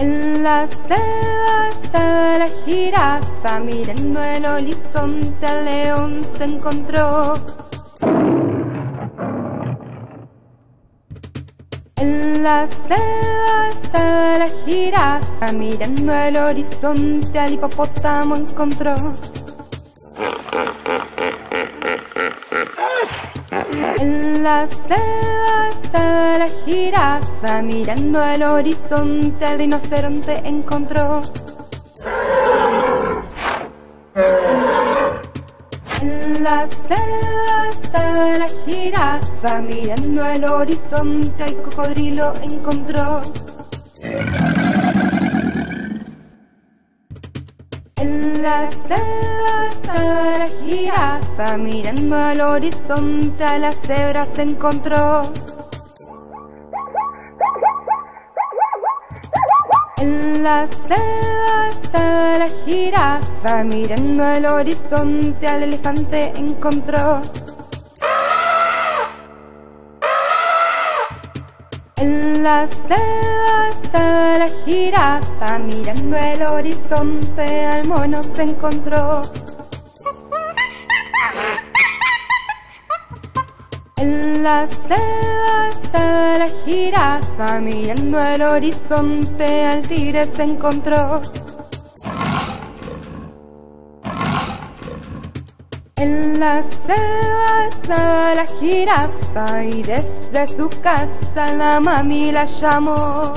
En la selva está la jirafa, mirando el horizonte al león se encontró. En la selva está la jirafa, mirando el horizonte al hipopótamo encontró. En la selva está la jirafa, mirando el horizonte al rinoceronte encontró. En la selva está la jirafa, mirando el horizonte al cocodrilo encontró. En la selva está la jirafa, mirando al horizonte a la cebra se encontró. En la selva está la jirafa, mirando al horizonte al elefante encontró. En la selva está la jirafa, mirando el horizonte al mono se encontró. En la selva está la jirafa, mirando el horizonte al tigre se encontró. En la selva está la jirafa y desde su casa la mami la llamó.